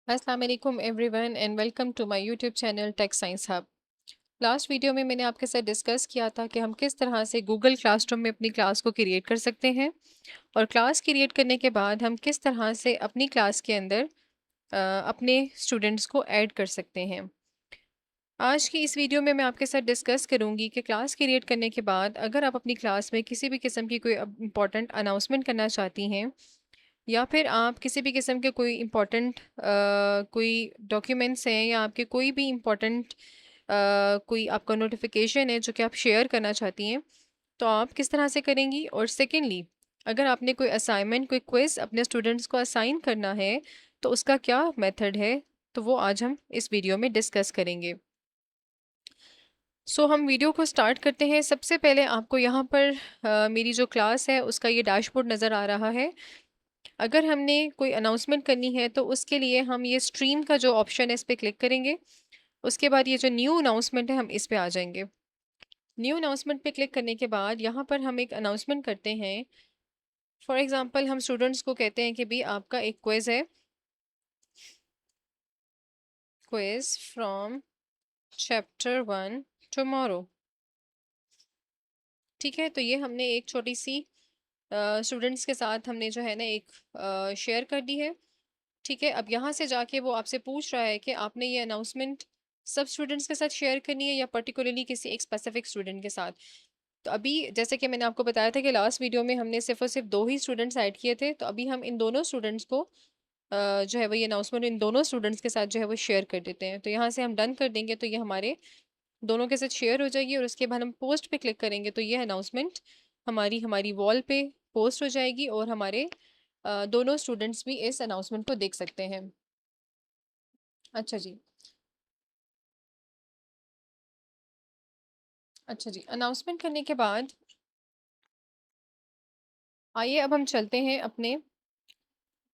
अस्सलाम वालेकुम everyone and welcome to my YouTube channel tech science hub. Last video में मैंने आपके साथ डिस्कस किया था कि हम किस तरह से गूगल क्लासरूम में अपनी क्लास को क्रिएट कर सकते हैं और क्लास क्रिएट करने के बाद हम किस तरह से अपनी क्लास के अंदर अपने स्टूडेंट्स को ऐड कर सकते हैं। आज की इस वीडियो में मैं आपके साथ डिस्कस करूंगी कि क्लास क्रिएट करने के बाद अगर आप अपनी क्लास में किसी भी किस्म की कोई इम्पोर्टेंट अनाउंसमेंट करना चाहती हैं या फिर आप किसी भी किस्म के कोई इम्पोर्टेंट कोई डॉक्यूमेंट्स हैं या आपके कोई भी इम्पोर्टेंट कोई आपका नोटिफिकेशन है जो कि आप शेयर करना चाहती हैं, तो आप किस तरह से करेंगी। और सेकेंडली, अगर आपने कोई असाइनमेंट कोई क्विज अपने स्टूडेंट्स को असाइन करना है तो उसका क्या मेथड है, तो वो आज हम इस वीडियो में डिस्कस करेंगे। हम वीडियो को स्टार्ट करते हैं। सबसे पहले आपको यहाँ पर मेरी जो क्लास है उसका ये डैशबोर्ड नज़र आ रहा है। अगर हमने कोई अनाउंसमेंट करनी है तो उसके लिए हम ये स्ट्रीम का जो ऑप्शन है इस पे क्लिक करेंगे। उसके बाद ये जो न्यू अनाउंसमेंट है हम इस पे आ जाएंगे। न्यू अनाउंसमेंट पे क्लिक करने के बाद यहाँ पर हम एक अनाउंसमेंट करते हैं। फॉर एग्जांपल हम स्टूडेंट्स को कहते हैं कि भी आपका एक क्विज है, क्विज फ्रॉम चैप्टर 1 टुमारो। ठीक है, तो ये हमने एक छोटी सी स्टूडेंट्स के साथ हमने जो है ना एक शेयर कर दी है। ठीक है, अब यहाँ से जाके वो आपसे पूछ रहा है कि आपने ये अनाउंसमेंट सब स्टूडेंट्स के साथ शेयर करनी है या पर्टिकुलरली किसी एक स्पेसिफिक स्टूडेंट के साथ। तो अभी जैसे कि मैंने आपको बताया था कि लास्ट वीडियो में हमने सिर्फ और सिर्फ दो ही स्टूडेंट्स ऐड किए थे, तो अभी हम इन दोनों स्टूडेंट्स को जो है वो ये अनाउंसमेंट इन दोनों स्टूडेंट्स के साथ जो है वो शेयर कर देते हैं। तो यहाँ से हम डन कर देंगे तो ये हमारे दोनों के साथ शेयर हो जाएगी और उसके बाद हम पोस्ट पे क्लिक करेंगे तो ये अनाउंसमेंट हमारी हमारी वॉल पे पोस्ट हो जाएगी और हमारे दोनों स्टूडेंट्स भी इस अनाउंसमेंट को देख सकते हैं। अच्छा जी। अच्छा जी, अनाउंसमेंट करने के बाद आइए अब हम चलते हैं अपने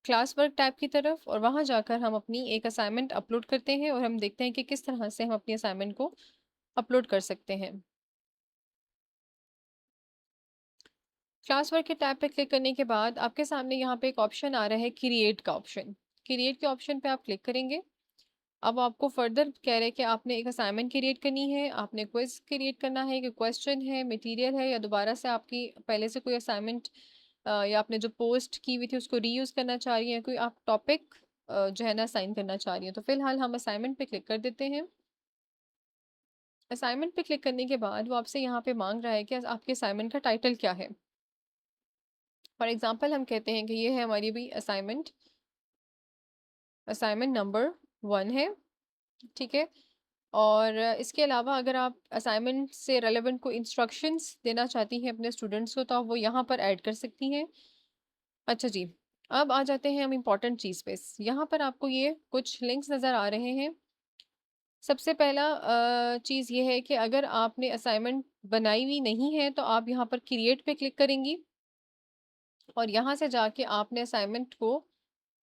क्लास वर्क टैब की तरफ और वहां जाकर हम अपनी एक असाइनमेंट अपलोड करते हैं और हम देखते हैं कि किस तरह से हम अपनी असाइनमेंट को अपलोड कर सकते हैं। क्लास वर्क के टैब पे क्लिक करने के बाद आपके सामने यहाँ पे एक ऑप्शन आ रहा है, क्रिएट का ऑप्शन। क्रिएट के ऑप्शन पे आप क्लिक करेंगे। अब आपको फर्दर कह रहे हैं कि आपने एक असाइनमेंट क्रिएट करनी है, आपने क्विज क्रिएट करना है कि क्वेश्चन है, मटेरियल है, या दोबारा से आपकी पहले से कोई असाइनमेंट या आपने जो पोस्ट की हुई थी उसको रीयूज करना चाह रही हैं, कोई आप टॉपिक जो है ना असाइन करना चाह रही हैं। तो फिलहाल हम असाइनमेंट पे क्लिक कर देते हैं। असाइनमेंट पे क्लिक करने के बाद वो आपसे यहाँ पे मांग रहा है कि आपके असाइनमेंट का टाइटल क्या है। फॉर एग्जाम्पल हम कहते हैं कि ये है हमारी भी असाइनमेंट, असाइनमेंट नंबर 1 है। ठीक है, और इसके अलावा अगर आप असाइनमेंट से रेलेवेंट को इंस्ट्रक्शंस देना चाहती हैं अपने स्टूडेंट्स को तो आप वो यहाँ पर ऐड कर सकती हैं। अच्छा जी, अब आ जाते हैं हम इम्पॉर्टेंट चीज़ पे। यहाँ पर आपको ये कुछ लिंक्स नज़र आ रहे हैं। सबसे पहला चीज़ ये है कि अगर आपने असाइनमेंट बनाई हुई नहीं है तो आप यहाँ पर क्रिएट पे क्लिक करेंगी और यहाँ से जाके आपने असाइनमेंट को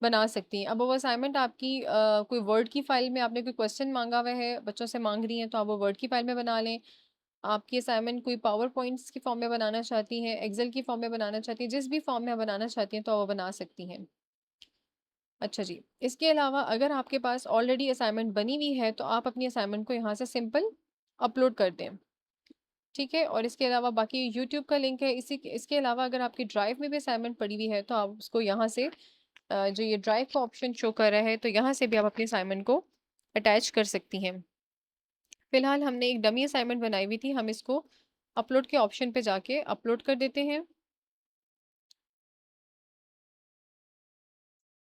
बना सकती हैं। अब वो असाइनमेंट आपकी कोई वर्ड की फाइल में आपने कोई क्वेश्चन मांगा हुआ है, बच्चों से मांग रही हैं, तो आप वो वर्ड की फाइल में बना लें। आपकी असाइनमेंट कोई पावर पॉइंट्स की फॉर्म में बनाना चाहती हैं, एक्सेल की फॉर्म में बनाना चाहती हैं, जिस भी फॉर्म में आप बनाना चाहती हैं तो आप वो बना सकती हैं। अच्छा जी, इसके अलावा अगर आपके पास ऑलरेडी असाइनमेंट बनी हुई है तो आप अपनी असाइनमेंट को यहाँ से सिंपल अपलोड कर दें। ठीक है, और इसके अलावा बाकी यूट्यूब का लिंक है। इसके अलावा अगर आपकी ड्राइव में भी असाइनमेंट पड़ी हुई है तो आप उसको यहाँ से जो ये ड्राइव का ऑप्शन शो कर रहा है तो यहाँ से भी आप अपनी असाइनमेंट को अटैच कर सकती हैं। फिलहाल हमने एक डमी असाइनमेंट बनाई हुई थी, हम इसको अपलोड के ऑप्शन पे जाके अपलोड कर देते हैं।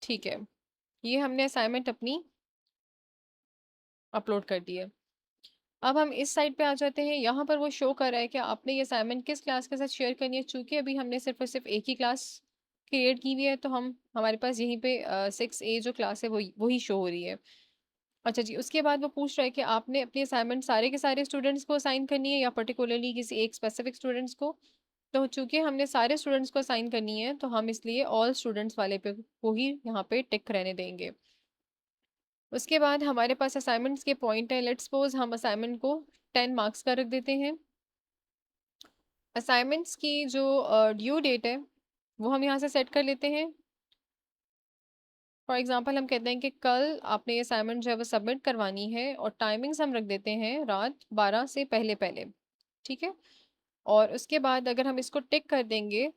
ठीक है, ये हमने असाइनमेंट अपनी अपलोड कर दी है। अब हम इस साइड पे आ जाते हैं। यहाँ पर वो शो कर रहा है कि आपने ये असाइनमेंट किस क्लास के साथ शेयर करनी है। चूंकि अभी हमने सिर्फ और सिर्फ एक ही क्लास क्रिएट की हुई है तो हम हमारे पास यहीं पे 6A जो क्लास है वही शो हो रही है। अच्छा जी, उसके बाद वो पूछ रहा है कि आपने अपनी असाइनमेंट सारे के सारे स्टूडेंट्स को असाइन करनी है या पर्टिकुलरली किसी एक स्पेसिफिक स्टूडेंट्स को। तो चूंकि हमने सारे स्टूडेंट्स को असाइन करनी है तो हम इसलिए ऑल स्टूडेंट्स वाले पे को ही यहाँ पे टिक रहने देंगे। उसके बाद हमारे पास असाइनमेंट्स के पॉइंट है। लेट्स सपोज हम असाइनमेंट को 10 मार्क्स का रख देते हैं। असाइनमेंट्स की जो ड्यू डेट है वो हम यहाँ से सेट कर लेते हैं। फॉर एग्ज़ाम्पल हम कहते हैं कि कल आपने ये असाइनमेंट जो है वो सबमिट करवानी है और टाइमिंग्स हम रख देते हैं रात 12 से पहले-पहले, ठीक है? और उसके बाद अगर हम इसको टिक कर देंगे,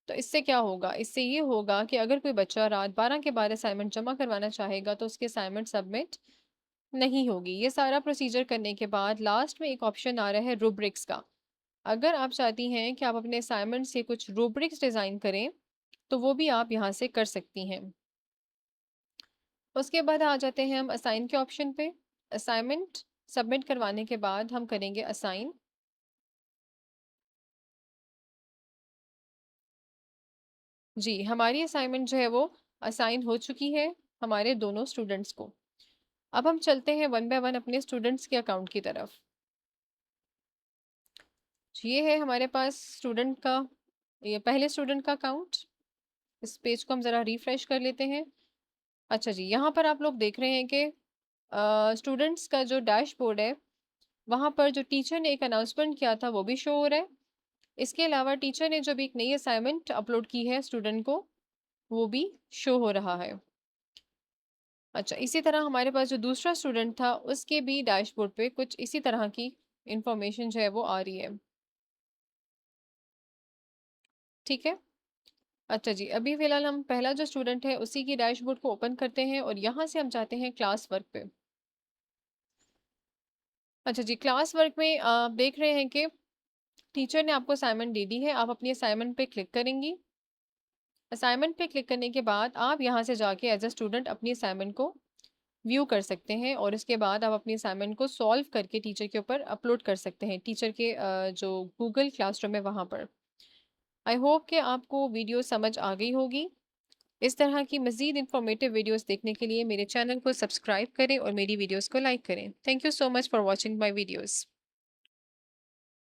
तो इससे क्या होगा? इससे ये होगा कि अगर कोई बच्चा रात 12 के बाद असाइनमेंट जमा करवाना चाहेगा, तो उसकी असाइनमेंट सबमिट नहीं होगी। ये सारा प्रोसीजर करने के बाद लास्ट में एक ऑप्शन आ रहा है रूब्रिक्स का। अगर आप चाहती हैं कि आप अपने असाइनमेंट से कुछ रूब्रिक्स डिज़ाइन करें, तो वो भी आप यहाँ से कर सकती हैं। उसके बाद आ जाते हैं हम असाइन के ऑप्शन पे। असाइनमेंट सबमिट करवाने के बाद हम करेंगे असाइन। जी, हमारी असाइनमेंट जो है वो असाइन हो चुकी है हमारे दोनों स्टूडेंट्स को। अब हम चलते हैं वन बाय वन अपने स्टूडेंट्स के अकाउंट की तरफ। ये है हमारे पास स्टूडेंट का, ये पहले स्टूडेंट का अकाउंट। इस पेज को हम ज़रा रिफ्रेश कर लेते हैं। अच्छा जी, यहाँ पर आप लोग देख रहे हैं कि स्टूडेंट्स का जो डैशबोर्ड है, वहाँ पर जो टीचर ने एक अनाउंसमेंट किया था वो भी शो हो रहा है। इसके अलावा टीचर ने जब एक नई असाइनमेंट अपलोड की है स्टूडेंट को, वो भी शो हो रहा है। अच्छा, इसी तरह हमारे पास जो दूसरा स्टूडेंट था, उसके भी डैशबोर्ड पे कुछ इसी तरह की इंफॉर्मेशन जो है वो आ रही है। ठीक है? अच्छा जी, अभी फ़िलहाल हम पहला जो स्टूडेंट है, उसी की डैशबोर्ड को ओपन करते हैं और यहाँ से हम जाते हैं क्लास वर्क पे। अच्छा जी, क्लास वर्क में आप देख रहे हैं कि टीचर ने आपको असाइनमेंट दे दी है। आप अपनी असाइनमेंट पे क्लिक करेंगी। असाइनमेंट पे क्लिक करने के बाद आप यहाँ से जाके एज़ अ स्टूडेंट अपनी असाइनमेंट को व्यू कर सकते हैं और इसके बाद आप अपनी असाइनमेंट को सॉल्व करके टीचर के ऊपर अपलोड कर सकते हैं, टीचर के जो गूगल क्लासरूम है वहाँ पर। आई होप कि आपको वीडियो समझ आ गई होगी। इस तरह की मज़ीद इन्फॉर्मेटिव वीडियोस देखने के लिए मेरे चैनल को सब्सक्राइब करें और मेरी वीडियोस को लाइक करें। Thank you so much for watching my videos.